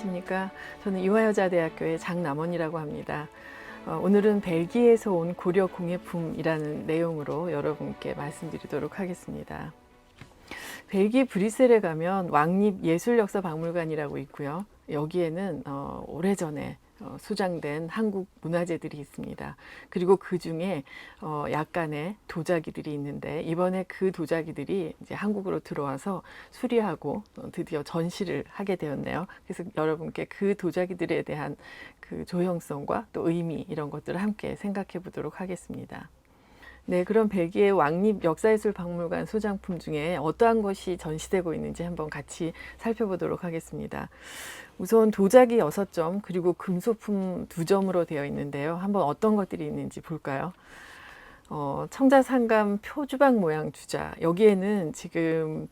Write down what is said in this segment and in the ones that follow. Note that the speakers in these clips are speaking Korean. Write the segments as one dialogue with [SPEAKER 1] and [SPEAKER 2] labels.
[SPEAKER 1] 안녕하십니까. 저는 이화여자대학교의 장남원이라고 합니다. 오늘은 벨기에에서 온 고려 공예품이라는 내용으로 여러분께 말씀드리도록 하겠습니다. 벨기에 브뤼셀에 가면 왕립예술역사박물관이라고 있고요. 여기에는 오래전에 수장된 한국 문화재들이 있습니다. 그리고 그 중에 약간의 도자기들이 있는데 이번에 그 도자기들이 이제 한국으로 들어와서 수리하고 드디어 전시를 하게 되었네요. 그래서 여러분께 그 도자기들에 대한 그 조형성과 또 의미 이런 것들을 함께 생각해 보도록 하겠습니다. 네, 그럼 벨기에 왕립역사예술박물관 소장품 중에 어떠한 것이 전시되고 있는지 한번 같이 살펴보도록 하겠습니다. 우선 도자기 6점 그리고 금소품 2점으로 되어 있는데요. 한번 어떤 것들이 있는지 볼까요? 청자상감 표주박 모양 주자, 여기에는 지금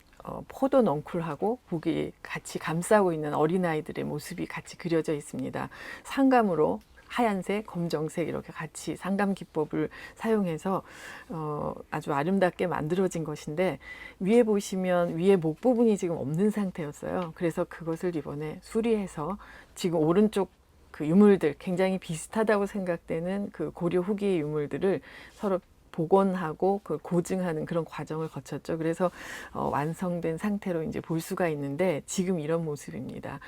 [SPEAKER 1] 포도 넝쿨하고 고기 같이 감싸고 있는 어린아이들의 모습이 같이 그려져 있습니다. 상감으로 하얀색, 검정색 이렇게 같이 상감 기법을 사용해서 아주 아름답게 만들어진 것인데, 위에 보시면 위에 목 부분이 지금 없는 상태였어요. 그래서 그것을 이번에 수리해서 지금 오른쪽 그 유물들, 굉장히 비슷하다고 생각되는 그 고려 후기의 유물들을 서로 복원하고 그 고증하는 그런 과정을 거쳤죠. 그래서 완성된 상태로 이제 볼 수가 있는데 지금 이런 모습입니다.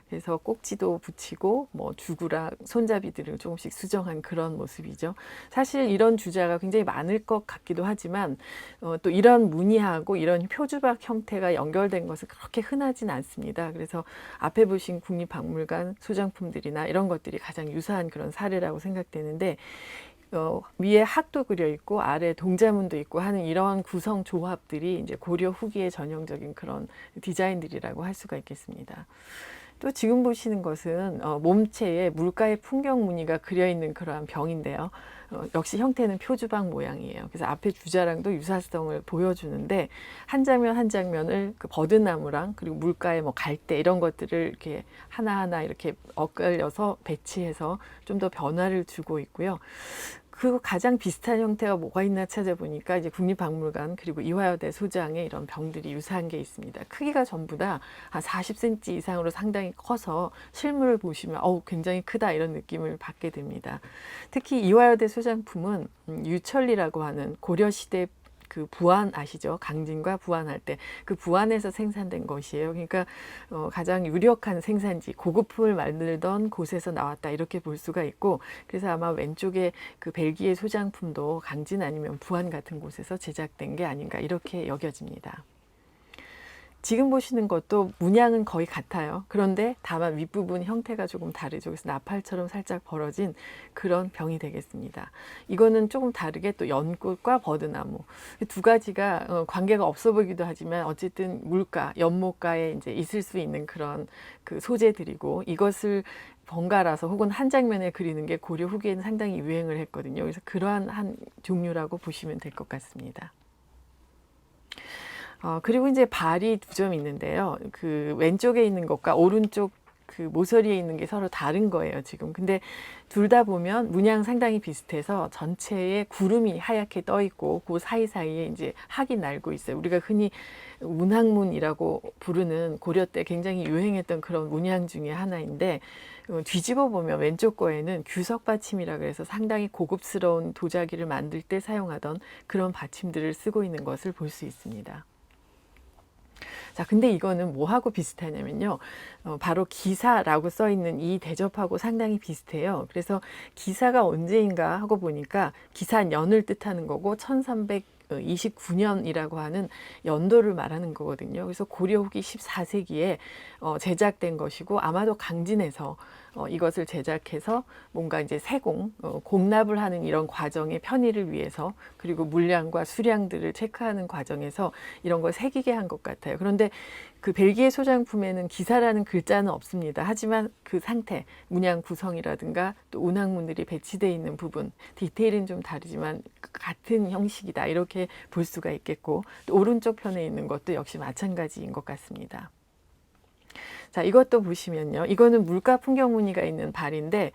[SPEAKER 1] 그래서 꼭지도 붙이고 뭐 주구랑 손잡이들을 조금씩 수정한 그런 모습이죠. 사실 이런 주자가 굉장히 많을 것 같기도 하지만 또 이런 무늬하고 이런 표주박 형태가 연결된 것은 그렇게 흔하진 않습니다. 그래서 앞에 보신 국립박물관 소장품들이나 이런 것들이 가장 유사한 그런 사례라고 생각되는데, 위에 학도 그려 있고 아래 동자문도 있고 하는 이런 구성 조합들이 이제 고려 후기의 전형적인 그런 디자인들이라고 할 수가 있겠습니다. 또 지금 보시는 것은 몸체에 물가의 풍경 무늬가 그려 있는 그러한 병인데요. 역시 형태는 표주박 모양이에요. 그래서 앞에 주자랑도 유사성을 보여주는데 한 장면 한 장면을 그 버드나무랑 그리고 물가의 뭐 갈대 이런 것들을 이렇게 하나하나 이렇게 엇갈려서 배치해서 좀 더 변화를 주고 있고요. 그 가장 비슷한 형태가 뭐가 있나 찾아보니까 이제 국립박물관 그리고 이화여대 소장에 이런 병들이 유사한 게 있습니다. 크기가 전부 다 한 40cm 이상으로 상당히 커서 실물을 보시면 굉장히 크다 이런 느낌을 받게 됩니다. 특히 이화여대 소장품은 유철리라고 하는 고려시대 그 부안 아시죠? 강진과 부안할 때 그 부안에서 생산된 것이에요. 그러니까 가장 유력한 생산지, 고급품을 만들던 곳에서 나왔다 이렇게 볼 수가 있고, 그래서 아마 왼쪽에 그 벨기에 소장품도 강진 아니면 부안 같은 곳에서 제작된 게 아닌가 이렇게 여겨집니다. 지금 보시는 것도 문양은 거의 같아요. 그런데 다만 윗부분 형태가 조금 다르죠. 그래서 나팔처럼 살짝 벌어진 그런 병이 되겠습니다. 이거는 조금 다르게 또 연꽃과 버드나무 두 가지가 관계가 없어 보이기도 하지만 어쨌든 물가, 연못가에 이제 있을 수 있는 그런 그 소재들이고, 이것을 번갈아서 혹은 한 장면에 그리는 게 고려 후기에는 상당히 유행을 했거든요. 그래서 그러한 한 종류라고 보시면 될 것 같습니다. 그리고 이제 발이 2점 있는데요. 그 왼쪽에 있는 것과 오른쪽 그 모서리에 있는 게 서로 다른 거예요, 지금. 근데 둘 다 보면 문양 상당히 비슷해서 전체에 구름이 하얗게 떠 있고 그 사이사이에 이제 학이 날고 있어요. 우리가 흔히 운항문이라고 부르는 고려 때 굉장히 유행했던 그런 문양 중에 하나인데, 뒤집어 보면 왼쪽 거에는 규석 받침이라 그래서 상당히 고급스러운 도자기를 만들 때 사용하던 그런 받침들을 쓰고 있는 것을 볼 수 있습니다. 자, 근데 이거는 뭐하고 비슷하냐면요. 바로 기사라고 써 있는 이 대접하고 상당히 비슷해요. 그래서 기사가 언제인가 하고 보니까 기사년을 뜻하는 거고 1329년이라고 하는 연도를 말하는 거거든요. 그래서 고려 후기 14세기에 제작된 것이고, 아마도 강진에서 이것을 제작해서 뭔가 이제 세공, 공납을 하는 이런 과정의 편의를 위해서, 그리고 물량과 수량들을 체크하는 과정에서 이런 걸 새기게 한 것 같아요. 그런데 그 벨기에 소장품에는 기사라는 글자는 없습니다. 하지만 그 상태, 문양 구성이라든가 또 운항문들이 배치되어 있는 부분, 디테일은 좀 다르지만 같은 형식이다 이렇게 볼 수가 있겠고, 또 오른쪽 편에 있는 것도 역시 마찬가지인 것 같습니다. 자, 이것도 보시면요. 이거는 물가 풍경 무늬가 있는 발인데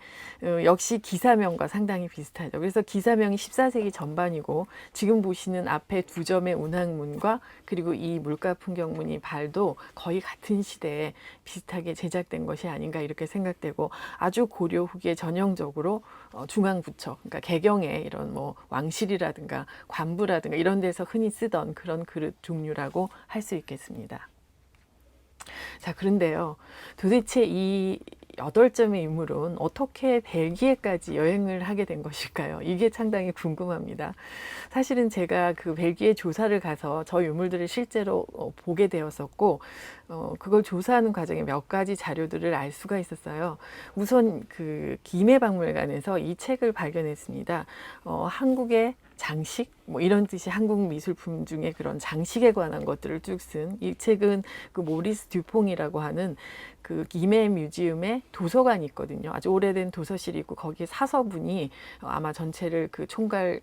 [SPEAKER 1] 역시 기사명과 상당히 비슷하죠. 그래서 기사명이 14세기 전반이고 지금 보시는 앞에 두 점의 운항문과 그리고 이 물가 풍경 무늬 발도 거의 같은 시대에 비슷하게 제작된 것이 아닌가 이렇게 생각되고 아주 고려 후기에 전형적으로 중앙부처, 그러니까 개경에 이런 뭐 왕실이라든가 관부라든가 이런 데서 흔히 쓰던 그런 그릇 종류라고 할 수 있겠습니다. 자, 그런데요. 도대체 이 8점의 유물은 어떻게 벨기에까지 여행을 하게 된 것일까요? 이게 상당히 궁금합니다. 사실은 제가 그 벨기에 조사를 가서 저 유물들을 실제로 보게 되었었고, 그걸 조사하는 과정에 몇 가지 자료들을 알 수가 있었어요. 우선 그 김해박물관에서 이 책을 발견했습니다. 한국의 장식 뭐 이런 뜻이 한국 미술품 중에 그런 장식에 관한 것들을 쭉 쓴 이 책은 그 모리스 듀퐁이라고 하는 그 김해 뮤지엄에 도서관이 있거든요. 아주 오래된 도서실이 있고 거기에 사서분이 아마 전체를 그 총괄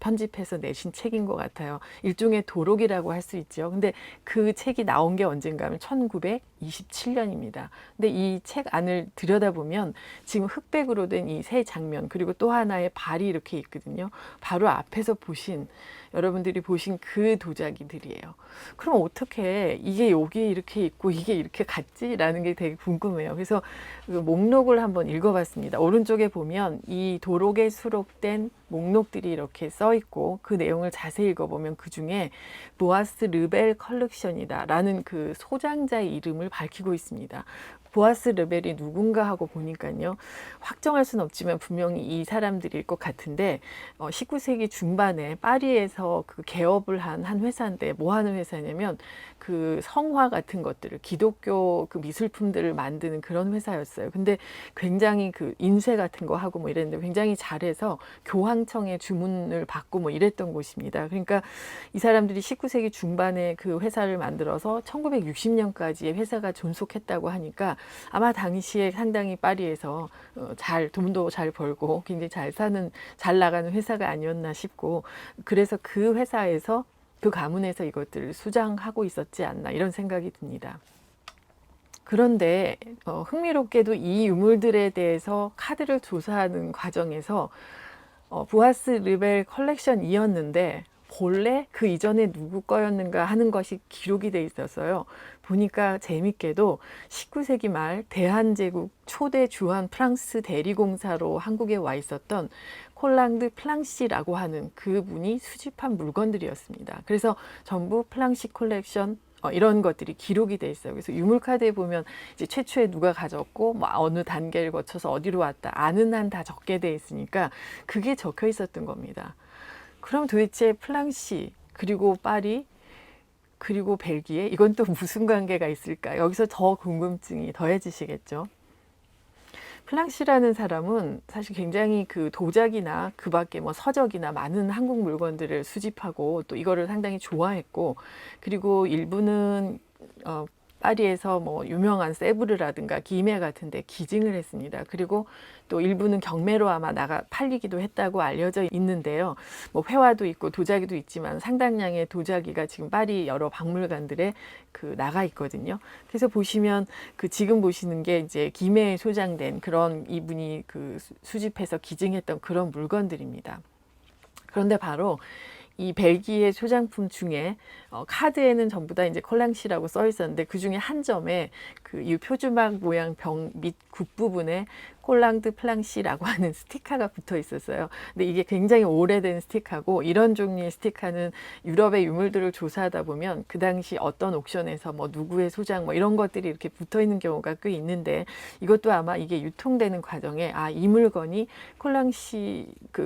[SPEAKER 1] 편집해서 내신 책인 것 같아요. 일종의 도록이라고 할 수 있죠. 근데 그 책이 나온 게 언젠가 하면 1927년입니다. 근데 이 책 안을 들여다보면 지금 흑백으로 된 이 세 장면 그리고 또 하나의 발이 이렇게 있거든요. 바로 앞에서 보신 여러분들이 보신 그 도자기들이에요. 그럼 어떻게 이게 여기에 이렇게 있고 이게 이렇게 같지라는 게 되게 궁금해요. 그래서 그 목록을 한번 읽어봤습니다. 오른쪽에 보면 이 도록에 수록된 목록들이 이렇게 써 있고 그 내용을 자세히 읽어보면 그 중에 보아스 르벨 컬렉션이다 라는 그 소장자의 이름을 밝히고 있습니다. 보아스 르벨이 누군가 하고 보니까요. 확정할 수는 없지만 분명히 이 사람들일 것 같은데 19세기 중반에 파리에서 그 개업을 한 회사인데 뭐 하는 회사냐면 그 성화 같은 것들을 기독교 그 미술품들을 만드는 그런 회사였어요. 근데 굉장히 그 인쇄 같은 거 하고 뭐 이랬는데 굉장히 잘해서 교황청에 주문을 받고 뭐 이랬던 곳입니다. 그러니까 이 사람들이 19세기 중반에 그 회사를 만들어서 1960년까지의 회사가 존속했다고 하니까 아마 당시에 상당히 파리에서 돈도 잘 벌고 굉장히 잘 나가는 회사가 아니었나 싶고 그래서 그 회사에서 그 가문에서 이것들을 수장하고 있었지 않나 이런 생각이 듭니다. 그런데 흥미롭게도 이 유물들에 대해서 카드를 조사하는 과정에서 보아스 르벨 컬렉션이었는데 본래 그 이전에 누구 거였는가 하는 것이 기록이 돼 있었어요. 보니까 재밌게도 19세기 말 대한제국 초대 주한 프랑스 대리공사로 한국에 와 있었던 콜랑드 플랑시라고 하는 그분이 수집한 물건들이었습니다. 그래서 전부 플랑시 컬렉션 이런 것들이 기록이 돼 있어요. 그래서 유물카드에 보면 이제 최초에 누가 가졌고 뭐 어느 단계를 거쳐서 어디로 왔다 아는 한 다 적게 돼 있으니까 그게 적혀 있었던 겁니다. 그럼 도대체 플랑시 그리고 파리 그리고 벨기에 이건 또 무슨 관계가 있을까? 여기서 더 궁금증이 더해지시겠죠. 플랑시라는 사람은 사실 굉장히 그 도자기나 그 밖에 뭐 서적이나 많은 한국 물건들을 수집하고 또 이거를 상당히 좋아했고 그리고 일부는 파리에서 뭐 유명한 세브르라든가 기메 같은 데 기증을 했습니다. 그리고 또 일부는 경매로 아마 팔리기도 했다고 알려져 있는데요. 뭐 회화도 있고 도자기도 있지만 상당량의 도자기가 지금 파리 여러 박물관들에 나가 있거든요. 그래서 보시면 지금 보시는 게 이제 기메에 소장된 그런 이분이 수집해서 기증했던 그런 물건들입니다. 그런데 바로 이 벨기에 소장품 중에 카드에는 전부 다 이제 콜랑시라고 써 있었는데 그 중에 한 점에 이 표주막 모양 병 밑 굿부분에 콜랑드 플랑시라고 하는 스티커가 붙어 있었어요. 근데 이게 굉장히 오래된 스티커고 이런 종류의 스티커는 유럽의 유물들을 조사하다 보면 그 당시 어떤 옥션에서 뭐 누구의 소장 뭐 이런 것들이 이렇게 붙어 있는 경우가 꽤 있는데 이것도 아마 이게 유통되는 과정에 이 물건이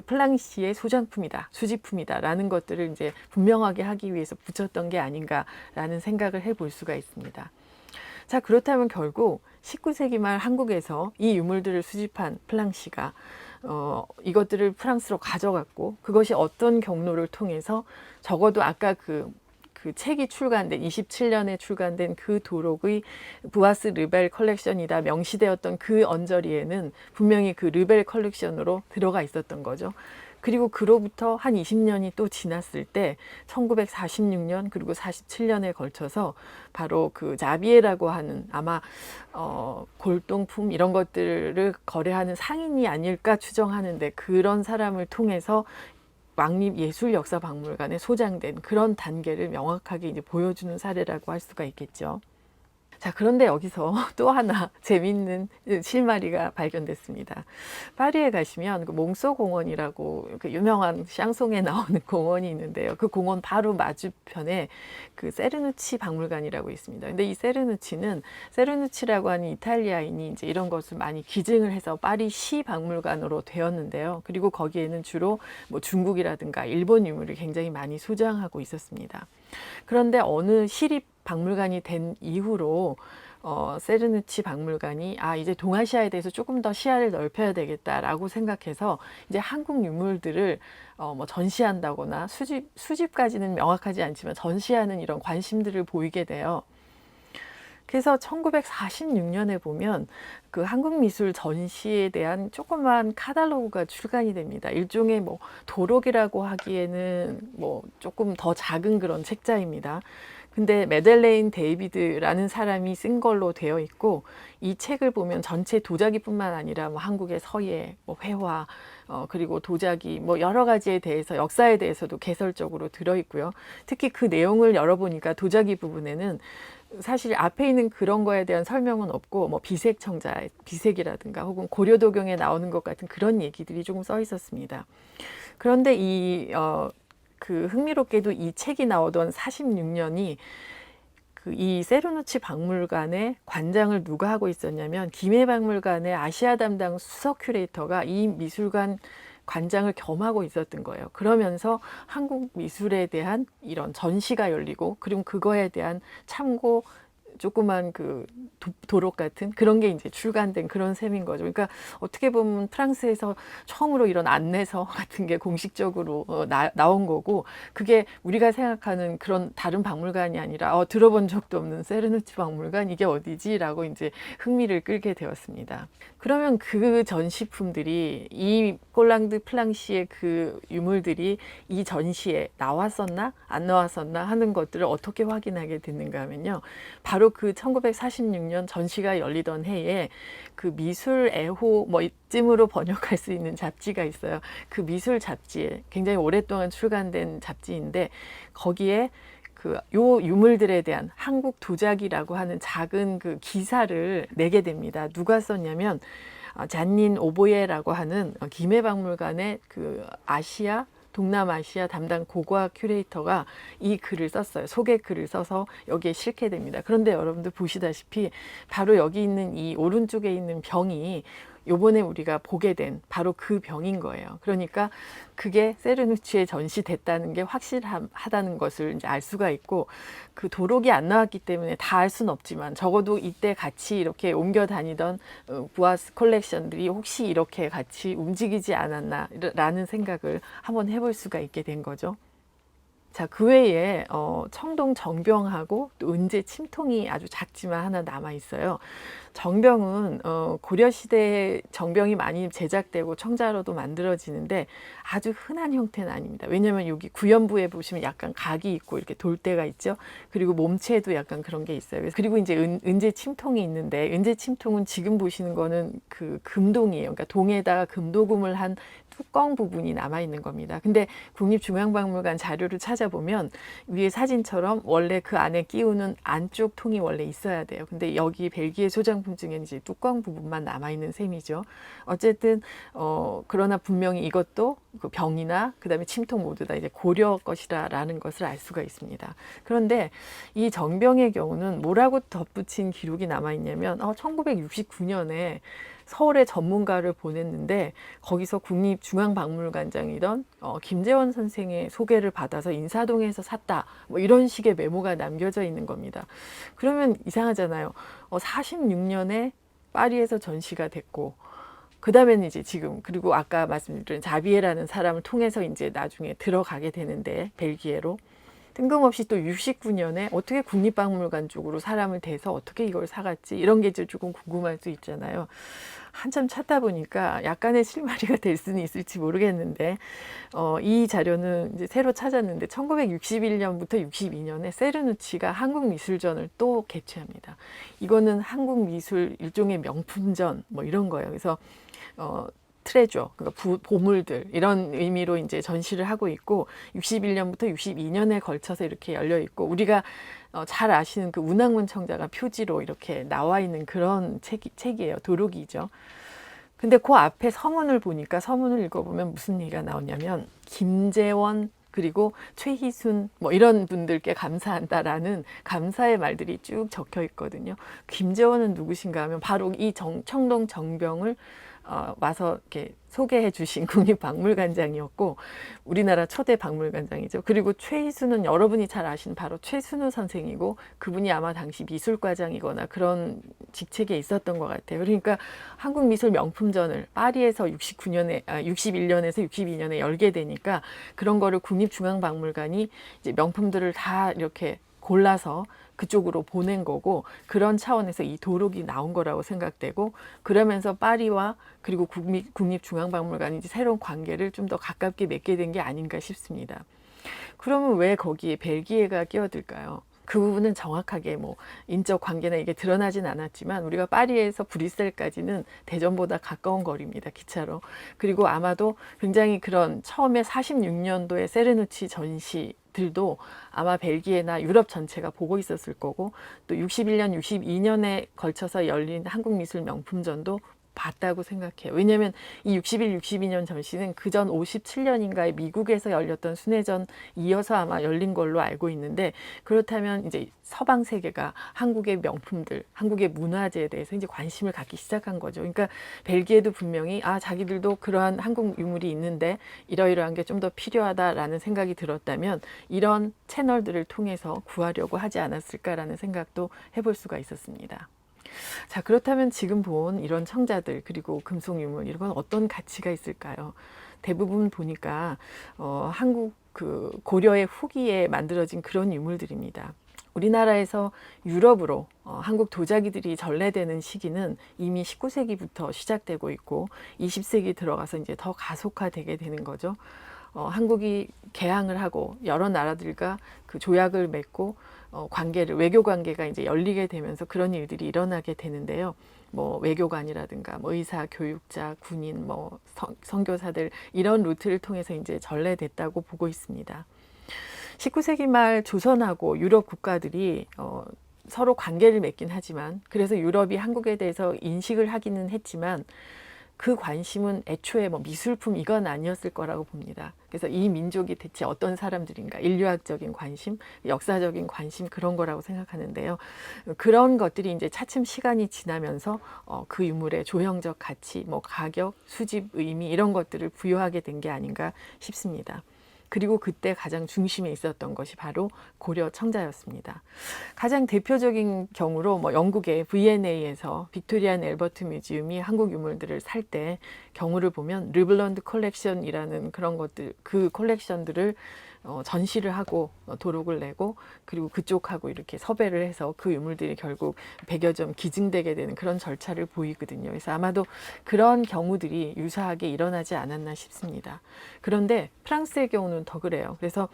[SPEAKER 1] 플랑시의 소장품이다, 수집품이다라는 것들을 이제 분명하게 하기 위해서 붙였던 게 아닌가라는 생각을 해볼 수가 있습니다. 자, 그렇다면 결국 19세기 말 한국에서 이 유물들을 수집한 플랑시가 이것들을 프랑스로 가져갔고 그것이 어떤 경로를 통해서 적어도 아까 그 책이 출간된 27년에 출간된 그 도록의 부아스 르벨 컬렉션이다 명시되었던 그 언저리에는 분명히 그 르벨 컬렉션으로 들어가 있었던 거죠. 그리고 그로부터 한 20년이 또 지났을 때 1946년 그리고 47년에 걸쳐서 바로 그 자비에라고 하는 아마 골동품 이런 것들을 거래하는 상인이 아닐까 추정하는데 그런 사람을 통해서 왕립예술역사박물관에 소장된 그런 단계를 명확하게 이제 보여주는 사례라고 할 수가 있겠죠. 자, 그런데 여기서 또 하나 재밌는 실마리가 발견됐습니다. 파리에 가시면 그 몽소 공원이라고 그 유명한 샹송에 나오는 공원이 있는데요. 그 공원 바로 맞은편에 그 세르누치 박물관이라고 있습니다. 근데 이 세르누치라고 하는 이탈리아인이 이제 이런 것을 많이 기증을 해서 파리 시 박물관으로 되었는데요. 그리고 거기에는 주로 뭐 중국이라든가 일본 유물을 굉장히 많이 소장하고 있었습니다. 그런데 어느 시립 박물관이 된 이후로 세르누치 박물관이 이제 동아시아에 대해서 조금 더 시야를 넓혀야 되겠다라고 생각해서 이제 한국 유물들을 뭐 전시한다거나 수집까지는 명확하지 않지만 전시하는 이런 관심들을 보이게 돼요. 그래서 1946년에 보면 그 한국 미술 전시에 대한 조그만 카탈로그가 출간이 됩니다. 일종의 뭐 도록이라고 하기에는 뭐 조금 더 작은 그런 책자입니다. 근데 메델레인 데이비드라는 사람이 쓴 걸로 되어 있고 이 책을 보면 전체 도자기뿐만 아니라 뭐 한국의 서예, 뭐 회화, 그리고 도자기 뭐 여러 가지에 대해서 역사에 대해서도 개설적으로 들어 있고요. 특히 그 내용을 열어보니까 도자기 부분에는 사실 앞에 있는 그런 거에 대한 설명은 없고 뭐 비색청자, 비색이라든가 혹은 고려도경에 나오는 것 같은 그런 얘기들이 조금 써 있었습니다. 그런데 그 흥미롭게도 이 책이 나오던 46년이 이 세르누치 박물관의 관장을 누가 하고 있었냐면 김해박물관의 아시아 담당 수석 큐레이터가 이 미술관 관장을 겸하고 있었던 거예요. 그러면서 한국 미술에 대한 이런 전시가 열리고 그리고 그거에 대한 참고 조그만 그 도록 같은 그런 게 이제 출간된 그런 셈인 거죠. 그러니까 어떻게 보면 프랑스에서 처음으로 이런 안내서 같은 게 공식적으로 나온 거고 그게 우리가 생각하는 그런 다른 박물관이 아니라 들어본 적도 없는 세르누치 박물관 이게 어디지라고 이제 흥미를 끌게 되었습니다. 그러면 그 전시품들이 이 꼴랑드 플랑시의 그 유물들이 이 전시에 나왔었나 안 나왔었나 하는 것들을 어떻게 확인하게 됐는가 하면요. 바로 그 1946년 전시가 열리던 해에 그 미술 애호 뭐 이쯤으로 번역할 수 있는 잡지가 있어요. 그 미술 잡지에 굉장히 오랫동안 출간된 잡지인데 거기에 요 유물들에 대한 한국 도자기라고 하는 작은 그 기사를 내게 됩니다. 누가 썼냐면 잔닌 오보예라고 하는 김해박물관의 그 동남아시아 담당 고고학 큐레이터가 이 글을 썼어요. 소개 글을 써서 여기에 실게 됩니다. 그런데 여러분들 보시다시피 바로 여기 있는 이 오른쪽에 있는 병이 요번에 우리가 보게 된 바로 그 병인 거예요. 그러니까 그게 세르누치에 전시됐다는 게 확실하다는 것을 이제 알 수가 있고 그 도록이 안 나왔기 때문에 다 알 수는 없지만 적어도 이때 같이 이렇게 옮겨 다니던 부아스 컬렉션들이 혹시 이렇게 같이 움직이지 않았나라는 생각을 한번 해볼 수가 있게 된 거죠. 자, 그 외에 청동 정병하고 또 은제 침통이 아주 작지만 하나 남아 있어요. 정병은 고려시대에 정병이 많이 제작되고 청자로도 만들어지는데 아주 흔한 형태는 아닙니다. 왜냐하면 여기 구연부에 보시면 약간 각이 있고 이렇게 돌대가 있죠. 그리고 몸체에도 약간 그런 게 있어요. 그리고 이제 은제 침통이 있는데 은제 침통은 지금 보시는 거는 그 금동이에요. 그러니까 동에다가 금도금을 한 뚜껑 부분이 남아 있는 겁니다. 근데 국립중앙박물관 자료를 찾아보면 위에 사진처럼 원래 그 안에 끼우는 안쪽 통이 원래 있어야 돼요. 근데 여기 벨기에 소장품 중에는 이제 뚜껑 부분만 남아 있는 셈이죠. 어쨌든 그러나 분명히 이것도 그 병이나 그다음에 침통 모두 다 이제 고려 것이라는 것을 알 수가 있습니다. 그런데 이 정병의 경우는 뭐라고 덧붙인 기록이 남아 있냐면 1969년에 서울에 전문가를 보냈는데 거기서 국립중앙박물관장이던 김재원 선생의 소개를 받아서 인사동에서 샀다. 뭐 이런 식의 메모가 남겨져 있는 겁니다. 그러면 이상하잖아요. 46년에 파리에서 전시가 됐고 그 다음에는 이제 지금 그리고 아까 말씀드린 자비에라는 사람을 통해서 이제 나중에 들어가게 되는데 벨기에로 뜬금없이 또 69년에 어떻게 국립박물관 쪽으로 사람을 대서 어떻게 이걸 사갔지, 이런 게 조금 궁금할 수 있잖아요. 한참 찾다 보니까 약간의 실마리가 될 수는 있을지 모르겠는데, 이 자료는 이제 새로 찾았는데 1961년부터 62년에 세르누치가 한국미술전을 또 개최합니다. 이거는 한국미술 일종의 명품전 뭐 이런 거예요. 그래서 트레저, 그러니까 보물들, 이런 의미로 이제 전시를 하고 있고, 61년부터 62년에 걸쳐서 이렇게 열려 있고, 우리가 잘 아시는 그 운항문 청자가 표지로 이렇게 나와 있는 그런 책이에요. 도록이죠. 근데 그 앞에 서문을 보니까, 서문을 읽어보면 무슨 얘기가 나오냐면, 김재원 그리고 최희순 뭐 이런 분들께 감사한다라는 감사의 말들이 쭉 적혀 있거든요. 김재원은 누구신가 하면 바로 이 청동 정병을 와서 이렇게 소개해 주신 국립박물관장이었고, 우리나라 초대 박물관장이죠. 그리고 최희수는 여러분이 잘 아시는 바로 최순우 선생이고, 그분이 아마 당시 미술과장이거나 그런 직책에 있었던 것 같아요. 그러니까 한국미술 명품전을 파리에서 61년에서 62년에 열게 되니까, 그런 거를 국립중앙박물관이 이제 명품들을 다 이렇게 골라서 그쪽으로 보낸 거고, 그런 차원에서 이 도록이 나온 거라고 생각되고, 그러면서 파리와 그리고 국립중앙박물관이 이제 새로운 관계를 좀 더 가깝게 맺게 된 게 아닌가 싶습니다. 그러면 왜 거기에 벨기에가 끼어들까요? 그 부분은 정확하게 뭐 인적 관계나 이게 드러나진 않았지만, 우리가 파리에서 브뤼셀까지는 대전보다 가까운 거리입니다, 기차로. 그리고 아마도 굉장히 그런 처음에 46년도에 세르누치 전시들도 아마 벨기에나 유럽 전체가 보고 있었을 거고, 또 61년, 62년에 걸쳐서 열린 한국미술 명품전도 봤다고 생각해요. 왜냐하면 이 62년 전시는 그전 57년인가에 미국에서 열렸던 순회전 이어서 아마 열린 걸로 알고 있는데, 그렇다면 이제 서방 세계가 한국의 명품들, 한국의 문화재에 대해서 이제 관심을 갖기 시작한 거죠. 그러니까 벨기에도 분명히 자기들도 그러한 한국 유물이 있는데 이러이러한 게 좀 더 필요하다라는 생각이 들었다면, 이런 채널들을 통해서 구하려고 하지 않았을까라는 생각도 해볼 수가 있었습니다. 자, 그렇다면 지금 본 이런 청자들 그리고 금속유물, 이런 건 어떤 가치가 있을까요? 대부분 보니까 한국 그 고려의 후기에 만들어진 그런 유물들입니다. 우리나라에서 유럽으로 한국 도자기들이 전래되는 시기는 이미 19세기부터 시작되고 있고, 20세기 들어가서 이제 더 가속화되게 되는 거죠. 한국이 개항을 하고 여러 나라들과 그 조약을 맺고 외교 관계가 이제 열리게 되면서 그런 일들이 일어나게 되는데요. 뭐 외교관이라든가 뭐 의사, 교육자, 군인, 뭐 선교사들, 이런 루트를 통해서 이제 전래됐다고 보고 있습니다. 19세기 말 조선하고 유럽 국가들이 서로 관계를 맺긴 하지만, 그래서 유럽이 한국에 대해서 인식을 하기는 했지만, 그 관심은 애초에 뭐 미술품 이건 아니었을 거라고 봅니다. 그래서 이 민족이 대체 어떤 사람들인가, 인류학적인 관심, 역사적인 관심, 그런 거라고 생각하는데요. 그런 것들이 이제 차츰 시간이 지나면서 그 유물의 조형적 가치, 뭐 가격, 수집 의미, 이런 것들을 부여하게 된 게 아닌가 싶습니다. 그리고 그때 가장 중심에 있었던 것이 바로 고려 청자였습니다. 가장 대표적인 경우로 뭐 영국의 V&A에서 빅토리아 앤 앨버트 뮤지엄이 한국 유물들을 살 때 경우를 보면 르블런드 컬렉션이라는 그런 것들, 그 컬렉션들을 전시를 하고 도록을 내고, 그리고 그쪽하고 이렇게 섭외를 해서 그 유물들이 결국 100여 점 기증되게 되는 그런 절차를 보이거든요. 그래서 아마도 그런 경우들이 유사하게 일어나지 않았나 싶습니다. 그런데 프랑스의 경우는 더 그래요. 그래서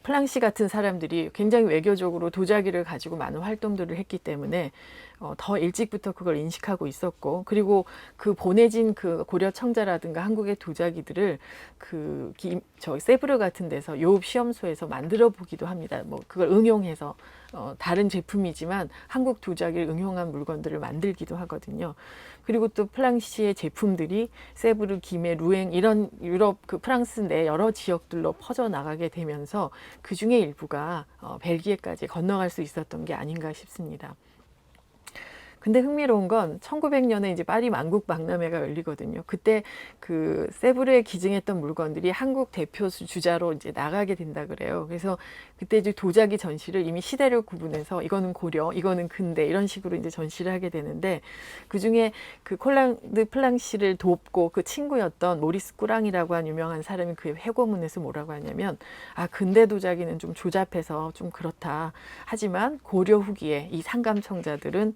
[SPEAKER 1] 플랑시 같은 사람들이 굉장히 외교적으로 도자기를 가지고 많은 활동들을 했기 때문에 더 일찍부터 그걸 인식하고 있었고, 그리고 그 보내진 그 고려 청자라든가 한국의 도자기들을 저 세브르 같은 데서 요읍 시험소에서 만들어 보기도 합니다. 뭐 그걸 응용해서 다른 제품이지만 한국 도자기를 응용한 물건들을 만들기도 하거든요. 그리고 또 플랑시의 제품들이 세브르, 기메, 루엥, 이런 유럽 그 프랑스 내 여러 지역들로 퍼져 나가게 되면서 그 중에 일부가 벨기에까지 건너갈 수 있었던 게 아닌가 싶습니다. 근데 흥미로운 건 1900년에 이제 파리 만국 박람회가 열리거든요. 그때 그 세브르에 기증했던 물건들이 한국 대표 주자로 이제 나가게 된다 그래요. 그래서 그때 이제 도자기 전시를 이미 시대를 구분해서 이거는 고려, 이거는 근대 이런 식으로 이제 전시를 하게 되는데, 그 중에 그 콜랑드 플랑시를 돕고 그 친구였던 모리스 꾸랑이라고 한 유명한 사람이 그 회고문에서 뭐라고 하냐면, 아, 근대 도자기는 좀 조잡해서 좀 그렇다. 하지만 고려 후기에 이 상감청자들은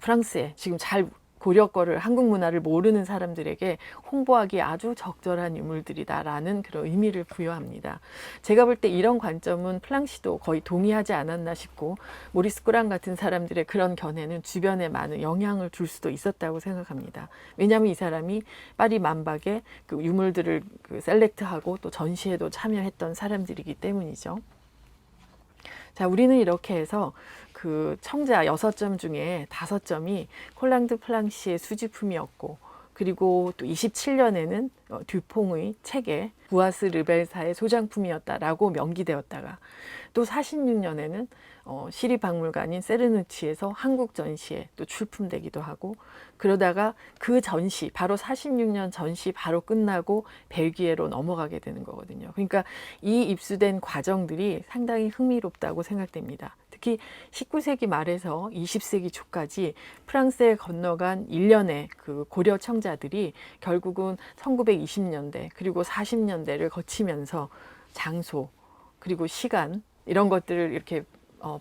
[SPEAKER 1] 프랑스에 지금 잘 고려 거를, 한국 문화를 모르는 사람들에게 홍보하기에 아주 적절한 유물들이다라는 그런 의미를 부여합니다. 제가 볼 때 이런 관점은 플랑시도 거의 동의하지 않았나 싶고, 모리스 꾸랑 같은 사람들의 그런 견해는 주변에 많은 영향을 줄 수도 있었다고 생각합니다. 왜냐하면 이 사람이 파리 만박에 그 유물들을 그 셀렉트하고 또 전시회도 참여했던 사람들이기 때문이죠. 자, 우리는 이렇게 해서 그 청자 6점 중에 5점이 콜랑드 플랑시의 수집품이었고, 그리고 또 27년에는 듀퐁의 책에 부아스 르벨사의 소장품이었다라고 명기되었다가, 또 46년에는 시립박물관인 세르누치에서 한국 전시에 또 출품되기도 하고, 그러다가 그 전시, 바로 46년 전시 바로 끝나고 벨기에로 넘어가게 되는 거거든요. 그러니까 이 입수된 과정들이 상당히 흥미롭다고 생각됩니다. 특히 19세기 말에서 20세기 초까지 프랑스에 건너간 일련의 그 고려 청자들이 결국은 1920년대 그리고 40년대를 거치면서 장소 그리고 시간 이런 것들을 이렇게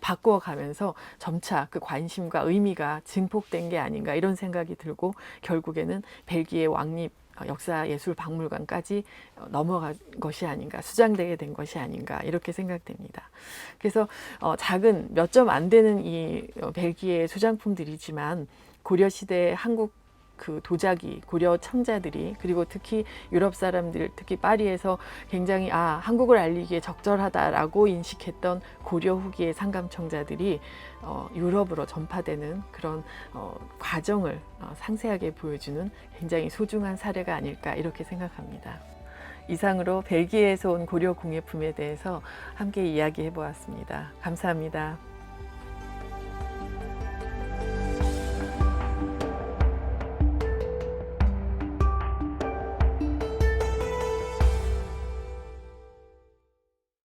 [SPEAKER 1] 바꾸어 가면서 점차 그 관심과 의미가 증폭된 게 아닌가, 이런 생각이 들고, 결국에는 벨기에 왕립 역사예술박물관까지 넘어간 것이 아닌가, 수장되게 된 것이 아닌가, 이렇게 생각됩니다. 그래서 작은 몇 점 안 되는 이 벨기에 소장품들이지만 고려시대 한국 그 도자기, 고려 청자들이, 그리고 특히 유럽 사람들, 특히 파리에서 굉장히 한국을 알리기에 적절하다라고 인식했던 고려 후기의 상감청자들이 유럽으로 전파되는 그런 과정을 상세하게 보여주는 굉장히 소중한 사례가 아닐까, 이렇게 생각합니다. 이상으로 벨기에에서 온 고려 공예품에 대해서 함께 이야기해 보았습니다. 감사합니다.